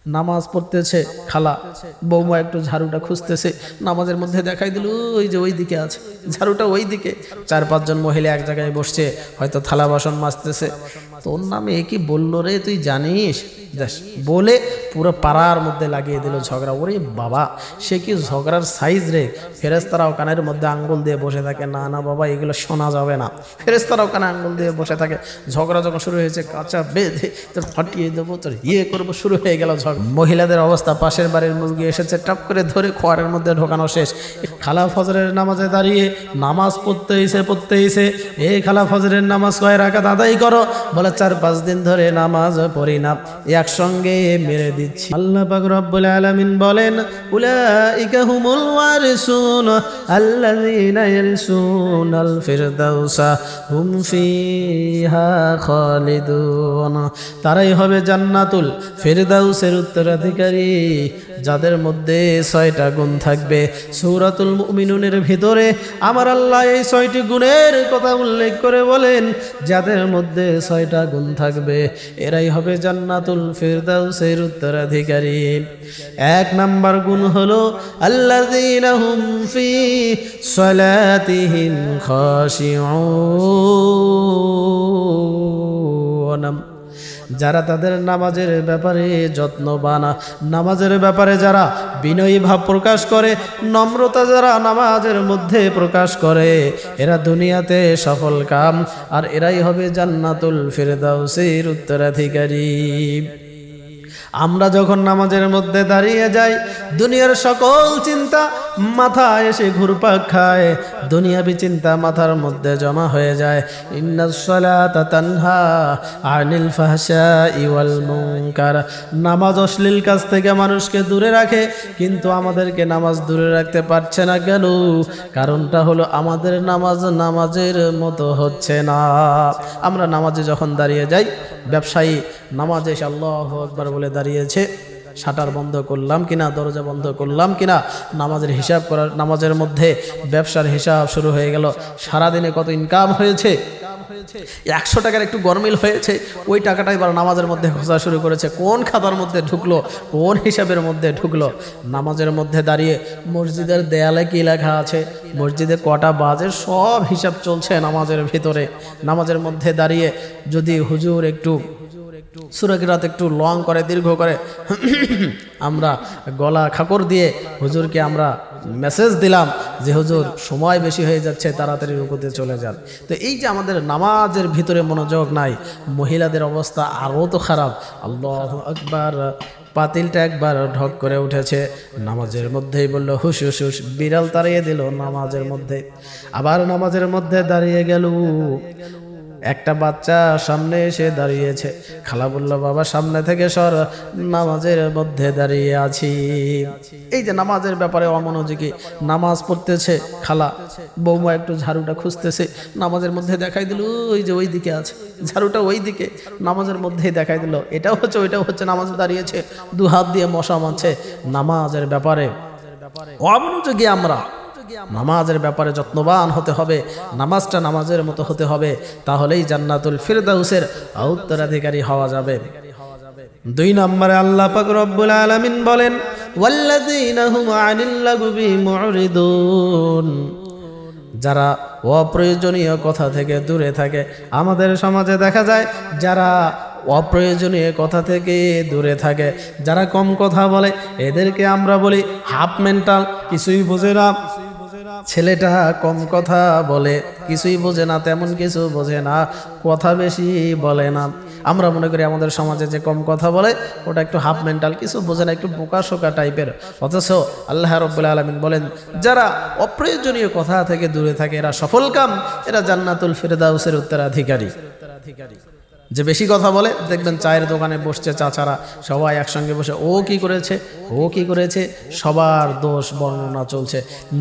নামাজ পড়তেছে, খালা বৌমা একটু ঝাড়ুটা খুঁজতেছে, নামাজের মধ্যে দেখাই দিল ওই যে ওই দিকে আছে ঝাড়ুটা, ওই দিকে 4-5 জন মহিলা এক জায়গায় বসছে, হয়তো থালা বাসন মাজতেছে। তোর নামে কি বললো রে তুই জানিস? বলে পুরো পাড়ার মধ্যে লাগিয়ে দিল ঝগড়া। ওরে বাবা, সে কি ঝগড়ার সাইজ রে! ফেরেশতারাও কানের মধ্যে আঙ্গুল দিয়ে বসে থাকে, না না বাবা এগুলো শোনা যাবে না। ফেরেশতারাও কানে আঙ্গুল দিয়ে বসে থাকে। ঝগড়া যখন শুরু হয়েছে, কাঁচা বেঁধে তোর ফাটিয়ে দেবো, তোর করবো, শুরু হয়ে গেল ঝগড়া। মহিলাদের অবস্থা, পাশের বাড়ির মুরগি এসেছে, টপ করে ধরে খোয়ারের মধ্যে ঢোকানো শেষ। খালা ফজরের নামাজে দাঁড়িয়ে নামাজ পড়তেইছে। এই খালা ফজরের নামাজ কয় রাকাত আদায় করো? বলে 4-5 দিন ধরে নামাজ পড়ি না, একসঙ্গে মেরে দিচ্ছি। আল্লাহ পাক রব্বুল আলামিন বলেন, উলাইকা হুমুল ওয়ারিসুন আল্লাযীনা ইয়ারসুনাল ফিরদাউসা হুম ফিহা খালিদুন। তারাই হবে জান্নাতুল ফিরদাউসের উত্তরাধিকারী, যাদের মধ্যে 6টা গুণ থাকবে। সূরাতুল মুমিনুনের ভিতরে আমার আল্লাহ এই 6টি গুণের কথা উল্লেখ করে বলেন, যাদের মধ্যে 6টা গুণ থাকবে এরাই হবে জান্নাতুল ফিরদাউসের উত্তরাধিকারী। 1 নাম্বার গুণ হলো আল্লাযীনা হুম ফি সালাতিহিম খাশিউন, যারা তাদের নামাজের ব্যাপারে যত্নবান, নামাজের ব্যাপারে যারা বিনয়ী ভাব প্রকাশ করে, নম্রতা যারা নামাজের মধ্যে প্রকাশ করে, এরা দুনিয়াতে সফল কাম, আর এরাই হবে জান্নাতুল ফিরদাউসের উত্তরাধিকারী। আমরা যখন নামাজের মধ্যে দাঁড়িয়ে যাই, দুনিয়ার সকল চিন্তা মাথায় এসে ঘুরপাক খায়, দুনিয়াবি চিন্তা মাথার মধ্যে জমা হয়ে যায়। ইন্নাস সালাতা তানহা আনিল ফাহশাই ওয়াল মুনকার, নামাজ অশ্লীল কাজ থেকে মানুষকে দূরে রাখে, কিন্তু আমাদেরকে নামাজ দূরে রাখতে পারছে না। কেন? কারণটা হলো আমাদের নামাজ নামাজের মতো হচ্ছে না। আমরা নামাজে যখন দাঁড়িয়ে যাই, ব্যবসায়ী নামাজে এসে আল্লাহু আকবার বলে দাঁড়িয়েছে, শাটার বন্ধ করলাম কিনা, দরজা বন্ধ করলাম কিনা, নামাজের হিসাব করার, নামাজের মধ্যে ব্যবসার হিসাব শুরু হয়ে গেল। সারাদিনে কত ইনকাম হয়েছে, 100 টাকার একটু গরমিল হয়েছে, ওই টাকাটা এবার নামাজের মধ্যে খোঁজা শুরু করেছে, কোন খাতার মধ্যে ঢুকলো, কোন হিসাবের মধ্যে ঢুকলো। নামাজের মধ্যে দাঁড়িয়ে মসজিদের দেয়ালে কি লেখা আছে, মসজিদে কটা বাজে, সব হিসাব চলছে নামাজের ভিতরে। নামাজের মধ্যে দাঁড়িয়ে যদি হুজুর একটু সূরা কিরাত একটু লং করে, দীর্ঘ করে, আমরা গলা খাকড় দিয়ে হুজুরকে আমরা মেসেজ দিলাম যে হুজুর সময় বেশি হয়ে যাচ্ছে, তাড়াতাড়ি রুকুতে চলে যান। তো এই যে আমাদের নামাজের ভিতরে মনোযোগ নাই, মহিলাদের অবস্থা আরও তো খারাপ। আল্লাহু আকবার, পাতিলটা একবার ঢক করে উঠেছে, নামাজের মধ্যেই বলল হুশ হুশ হুশ, বিড়াল তাড়িয়ে দিল নামাজের মধ্যে। আবার নামাজের মধ্যে দাঁড়িয়ে গেল, একটা বাচ্চা সামনে এসে দাঁড়িয়েছে, খালা বলল বাবা সামনে থেকে সর, নামাজের মধ্যে দাঁড়িয়ে আছি। এই যে নামাজের ব্যাপারে অমনোযোগী, নামাজ পড়তেছে, খালা বৌমা একটু ঝাড়ুটা খুঁজতেছে, নামাজের মধ্যে দেখাই দিল ওই যে ওই দিকে আছে ঝাড়ুটা, ওই দিকে নামাজের মধ্যেই দেখাই দিল, এটাও হচ্ছে ওইটাও হচ্ছে, নামাজে দাঁড়িয়েছে, 2 হাত দিয়ে মশা মারছে। নামাজের ব্যাপারে অমনোযোগী আমরা। নামাজের ব্যাপারে যত্নবান হতে হবে, নামাজটা নামাজের মতো হতে হবে, তাহলেই জান্নাতুল ফিরদাউসের উত্তরাধিকারী হওয়া যাবে। 2 নম্বরে আল্লাহ পাক রব্বুল আলামিন বলেন, ওয়াল্লাযীনা হুম আনিল লাগবি মুরিদুন, যারা অপ্রয়োজনীয় কথা থেকে দূরে থাকে। আমাদের সমাজে দেখা যায় যারা অপ্রয়োজনীয় কথা থেকে দূরে থাকে, যারা কম কথা বলে, এদেরকে আমরা বলি হাফ মেন্টাল, কিছুই বোঝে না। ছেলেটা কম কথা বলে, কিছুই বোঝে না, তেমন কিছু বোঝে না, কথা বেশি বলে না। আমরা মনে করি আমাদের সমাজে যে কম কথা বলে ওটা একটু হাফ মেন্টাল, কিছু বোঝে না, একটু বোকাশোকা টাইপের। অথচ আল্লাহ রাব্বুল আলামিন বলেন, যারা অপ্রয়োজনীয় কথা থেকে দূরে থাকে এরা সফল কাম, এরা জান্নাতুল ফিরদাউসের উত্তরাধিকারী। যে বেশি কথা বলে, দেখবেন চায়ের দোকানে বসছে চাচারা, সবাই একসঙ্গে বসে ও কি করেছে, ও কি করেছে, সবার দোষ বর্ণনা চলছে।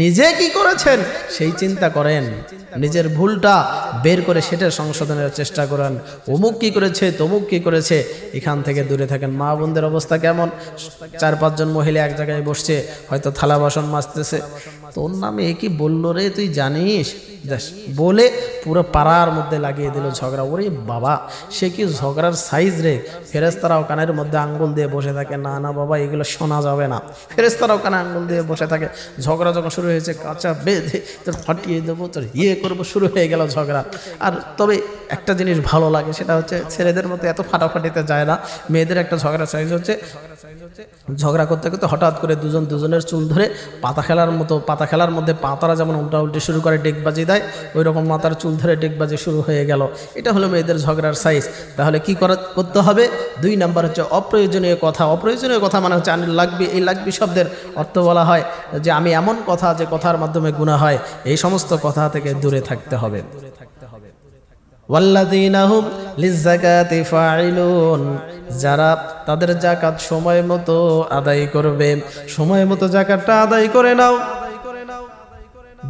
নিজে কি করেছেন সেই চিন্তা করেন, নিজের ভুলটা বের করে সেটা সংশোধনের চেষ্টা করেন। অমুক কি করেছে, তমুক কি করেছে, এখান থেকে দূরে থাকেন। মা বোনদের অবস্থা কেমন, 4-5 জন মহিলা এক জায়গায় বসছে, হয়তো থালা বাসন মাজতেছে, তোর নামে কি বললো রে তুই জানিস, বলে পুরো পাড়ার মধ্যে লাগিয়ে দিল ঝগড়া। ওরে বাবা, সে কি ঝগড়ার সাইজ রে। ফেরেশতারাও কানের মধ্যে আঙ্গুল দিয়ে বসে থাকে, না না বাবা এগুলো শোনা যাবে না। ফেরেশতারাও কানে আঙ্গুল দিয়ে বসে থাকে। ঝগড়া যখন শুরু হয়েছে, কাঁচা বেঁধে তোর ফাটিয়ে দেবো, তোর করবো, শুরু হয়ে গেল ঝগড়া। আর তবে একটা জিনিস ভালো লাগে, সেটা হচ্ছে ছেলেদের মতো এত ফাটাফাটিতে যায় না। মেয়েদের একটা ঝগড়া সাইজ হচ্ছে, ঝগড়া করতে করতে হঠাৎ করে দুজন দুজনের চুল ধরে পাতা খেলার মধ্যে পাতারা যেমন উল্টা উল্টি শুরু করে ডেকবাজি দেয়, ওই রকম মাথার চুল ধরে ডেকবাজি শুরু হয়ে গেল। এটা হলো মেয়েদের ঝগড়ার সাইজ। তাহলে কি করতে হবে? 2 নাম্বার হচ্ছে অপ্রয়োজনীয় কথা। অপ্রয়োজনীয় কথা মানে হচ্ছে আমি লাগবে, এই লাগবে শব্দের অর্থ বলা হয় যে আমি এমন কথা যে কথার মাধ্যমে গুনাহ হয়, এই সমস্ত কথা থেকে দূরে থাকতে হবে। ওয়াল্লাযীনা হুম লিয-যাকাতি ফাঈলুন, যারা তাদের যাকাত সময় মতো আদায় করবে। সময় মতো যাকাতটা আদায় করে নাও।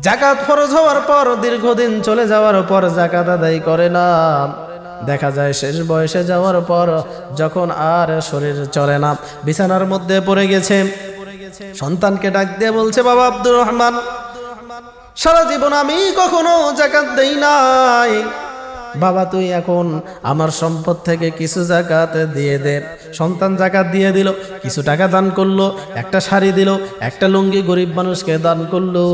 যাকাত ফরজ হওয়ার পর দীর্ঘদিন চলে যাওয়ার পর যাকাত আদায় করে না। দেখা যায় শেষ বয়সে যাওয়ার পর যখন আর শরীর চলে না, বিছানার মধ্যে পড়ে গেছে, সন্তানকে ডাক দিয়ে বলছে, বাবা আব্দুর রহমান, সারা জীবন আমি কখনো যাকাত দেই নাই, বাবা তুই এখন আমার সম্পদ থেকে কিছু যাকাত দিয়ে দে। সন্তান যাকাত দিয়ে দিল, কিছু টাকা দান করলো, একটা শাড়ি দিল, একটা লুঙ্গি গরিব মানুষকে দান করলো।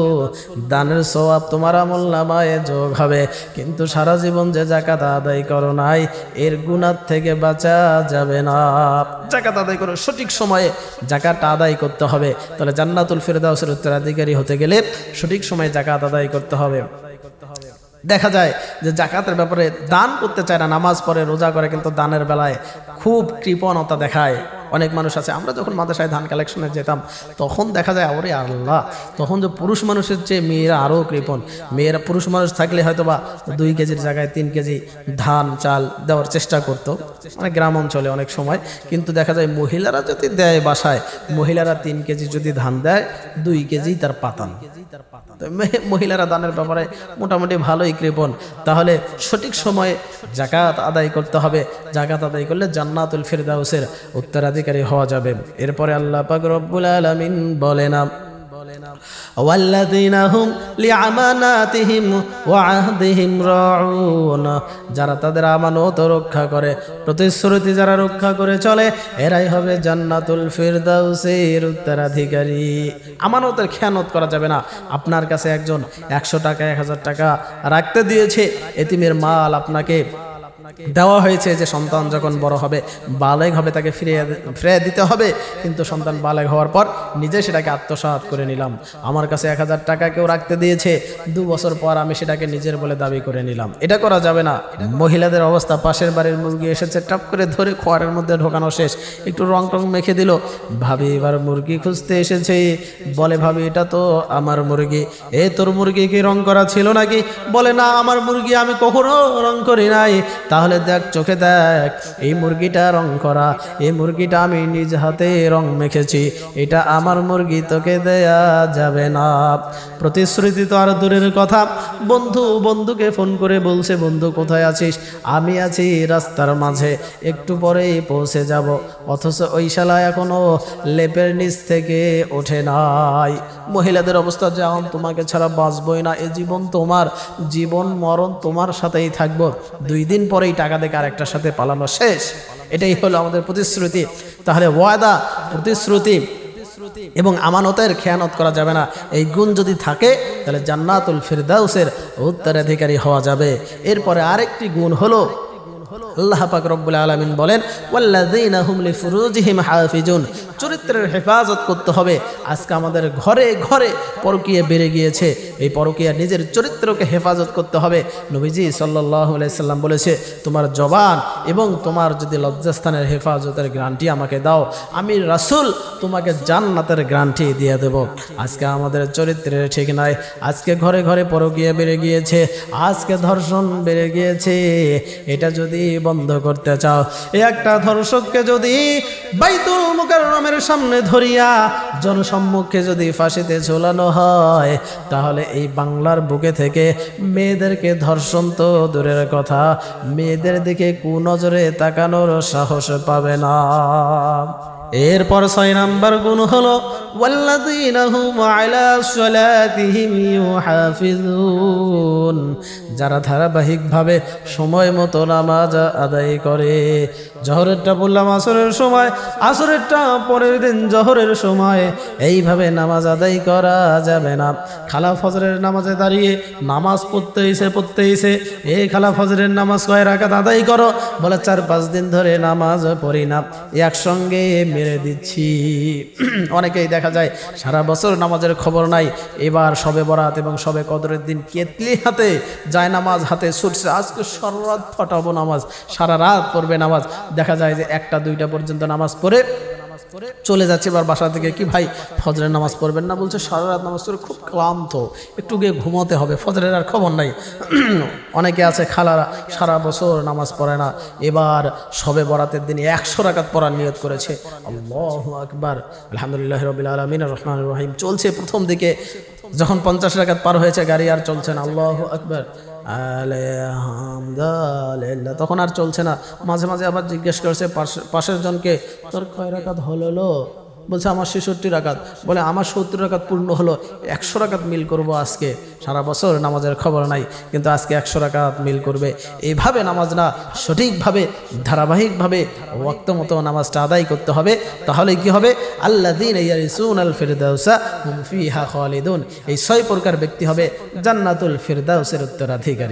দানের সওয়াব তোমার আমলনামায় যোগ হবে, কিন্তু সারা জীবন যে যাকাত আদায় করো নাই, এর গুনাহ থেকে বাঁচা যাবে না। যাকাত আদায় করো, সঠিক সময়ে যাকাতটা আদায় করতে হবে। তাহলে জান্নাতুল ফেরদাউসের উত্তরাধিকারী হতে গেলে সঠিক সময়ে যাকাত আদায় করতে হবে। দেখা যায় যে যাকাতের ব্যাপারে দান করতে চায় না, নামাজ পড়ে, রোজা করে, কিন্তু দানের বেলায় খুব কৃপণতা দেখায়। অনেক মানুষ আছে, আমরা যখন মাদ্রাসায় ধান কালেকশনে যেতাম তখন দেখা যায় ওরে আল্লাহ, তখন যে পুরুষ মানুষের চেয়ে মেয়েরা আরও কৃপণ। মেয়েরা, পুরুষ মানুষ থাকলে হয়তো বা 2 কেজির জায়গায় 3 কেজি ধান চাল দেওয়ার চেষ্টা করতো, মানে গ্রাম অঞ্চলে অনেক সময়। কিন্তু দেখা যায় মহিলারা যদি দেয় বাসায়, মহিলারা 3 কেজি যদি ধান দেয়, 2 কেজি তার পাতান। মহিলারা দানের ব্যাপারে মোটামুটি ভালোই কৃপণ। তাহলে সঠিক সময়ে যাকাত আদায় করতে হবে। যাকাত আদায় করলে জান্নাতুল ফিরদাউসের উত্তরাধিকারী হওয়া যাবে। এরপরে আল্লাহ পাক রব্বুল আলামিন বলেন, ওয়াল্লাযীনা হুম লিআমানাতিহিম ওয়া আহদিহিম রাউন, যারা তাদের আমানত রক্ষা করে, প্রতিশ্রুতি যারা রক্ষা করে চলে, এরাই হবে জান্নাতুল ফিরদাউসের উত্তরাধিকারী। আমানতের খেয়ানত করা যাবে না। আপনার কাছে একজন 100 টাকা 1000 টাকা রাখতে দিয়েছে, এতিমের মাল আপনাকে দেওয়া হয়েছে যে সন্তান যখন বড় হবে, বালেগ হবে, তাকে ফিরিয়ে দিতে হবে। কিন্তু সন্তান বালেগ হওয়ার পর নিজে সেটাকে আত্মসাৎ করে নিলাম। আমার কাছে 1000 টাকা কেউ রাখতে দিয়েছে, 2 বছর পর আমি সেটাকে নিজের বলে দাবি করে নিলাম, এটা করা যাবে না। মহিলাদের অবস্থা, পাশের বাড়ির মুরগি এসেছে, টপ করে ধরে খোয়ারের মধ্যে ঢোকানো শেষ, একটু রং টং মেখে দিল, ভাবি এবার মুরগি খুঁজতে এসেছে, বলে ভাবি এটা তো আমার মুরগি, এ তোর মুরগি কি রং করা ছিল নাকি? বলে না, আমার মুরগি আমি কখনো রং করি নাই। তাহলে দেখ, চোখে দেখ, এই মুরগিটা রং করা, এই মুরগিটা আমি নিজ হাতে রং মেখেছি, এটা আমার মুরগি, তোকে দেয়া যাবে না। প্রতিশ্রুতি তো আর দূরের কথা, বন্ধুকে ফোন করে বলছে, বন্ধু কোথায় আছিস? আমি আছি রাস্তার মাঝে, একটু পরেই পৌঁছে যাব। অথচ ওই শালা এখনো লেপের নিচ থেকে ওঠে নাই। মহিলাদের অবস্থা যেমন, তোমাকে ছাড়া বাঁচবই না, এ জীবন তোমার, জীবন মরণ তোমার সাথেই থাকবো, 2 দিন পরেই টাকা দেখে আরেকটার সাথে পালানো শেষ। এটাই হলো আমাদের প্রতিশ্রুতি। তাহলে ওয়াদা, প্রতিশ্রুতি এবং আমানতের খেয়ানত করা যাবে না। এই গুণ যদি থাকে তাহলে জান্নাতুল ফিরদাউসের উত্তরাধিকারী হওয়া যাবে। এরপরে আরেকটি গুণ হলো, আল্লাহ পাক রব্বুল আলামিন বলেন, ওয়াল্লাযীনা হুম লিফুরুজিহিম হাফিজুন, চরিত্রের হেফাজত করতে হবে। আজকে আমাদের ঘরে ঘরে পরকীয়া বেড়ে গিয়েছে, এই পরকীয়া নিজের চরিত্রকে হেফাজত করতে হবে। নবীজি সাল্লাল্লাহু আলাইহি সাল্লাম বলেছে, তোমার জবান এবং তোমার যদি লজ্জাস্থানের হেফাজতের গ্যারান্টি আমাকে দাও, আমি রাসূল তোমাকে জান্নাতের গ্যারান্টি দিয়ে দেব। আজকে আমাদের চরিত্রের ঠিক নাই, আজকে ঘরে ঘরে পরকীয়া বেড়ে গিয়েছে, আজকে ধর্ষণ বেড়ে গিয়েছে। এটা যদি বন্ধ করতে চাও, একটা ধর্ষককে যদি বাইতুল মুকাররমের সামনে ধরিয়া জনসম্মুখে যদি ফাঁসিতে ঝোলানো হয়, তাহলে এই বাংলার বুকে থেকে মেয়েদেরকে ধর্ষণ তো দূরের কথা, মেয়েদের দিকে কুনজরে তাকানোর সাহস পাবে না। এরপর 6 নাম্বার গুণ হলো ওয়াল্লাযীনা হুম আলা সালাতিহিম ইউহাফিজুন, যারা ধারাবাহিকভাবে সময় মতো নামাজ আদায় করে। জোহরেরটা বললাম আসরের সময়, আসরেরটা পরের দিন জোহরের সময়, এইভাবে নামাজ আদায় করা যাবে না। খালা ফজরের নামাজে দাঁড়িয়ে নামাজ পড়তেইছে এই খালা ফজরের নামাজ কয় রাকাত আদায় করো, বলে 4-5 দিন ধরে নামাজ পড়ি না, একসঙ্গে মেরে দিচ্ছি। অনেকেই দেখা যায় সারা বছর নামাজের খবর নাই, এবার শবে বরাত এবং শবে কদরের দিন কেতলি হাতে যায় নামাজ হাতে ছুটছে, আজকে সারা রাত ফাটাবো নামাজ, সারা রাত পড়বে নামাজ। দেখা যায় যে 1টা-2টা পর্যন্ত নামাজ পড়ে চলে যাচ্ছে। এবার বাসা থেকে কি ভাই ফজরের নামাজ পড়বেন না, বলছে সারা রাত নামাজ পড়ে খুব ক্লান্ত, একটু গিয়ে ঘুমোতে হবে, ফজরের আর খবর নাই। অনেকে আছে খালারা সারা বছর নামাজ পড়ে না, এবার শবে বরাতের দিনে 100 রাকাত পড়ার নিয়ত করেছে। আল্লাহু আকবার, আলহামদুলিল্লাহি রাব্বিল আলামিন আর রহমানির রহিম চলছে। প্রথম দিকে যখন 50 রাকাত পার হয়েছে গাড়ি আর চলছে না, আল্লাহু আকবার আলহামদুলিল্লাহ, তখন আর চলছে না। মাঝে মাঝে আবার জিজ্ঞেস করছে পাশের জনকে, তোর কয় রাকাত হলো? বলছে আমার 66 রাকাত। বলে আমার 70 রাকাত পূর্ণ হলো, 100 রাকাত মিল করব আজকে। সারা বছর নামাজের খবর নাই, কিন্তু আজকে 100 রাকাত মিল করবে। এইভাবে নামাজ না, সঠিকভাবে ধারাবাহিকভাবে ওয়াক্ত মতো নামাজটা আদায় করতে হবে। তাহলে কি হবে? আল্লাযীনা ইয়ারিসুনাল ফিরদাউসা হুম ফিহা খালিদুন, এই 6 প্রকার ব্যক্তি হবে জান্নাতুল ফিরদাউসের উত্তরাধিকারী।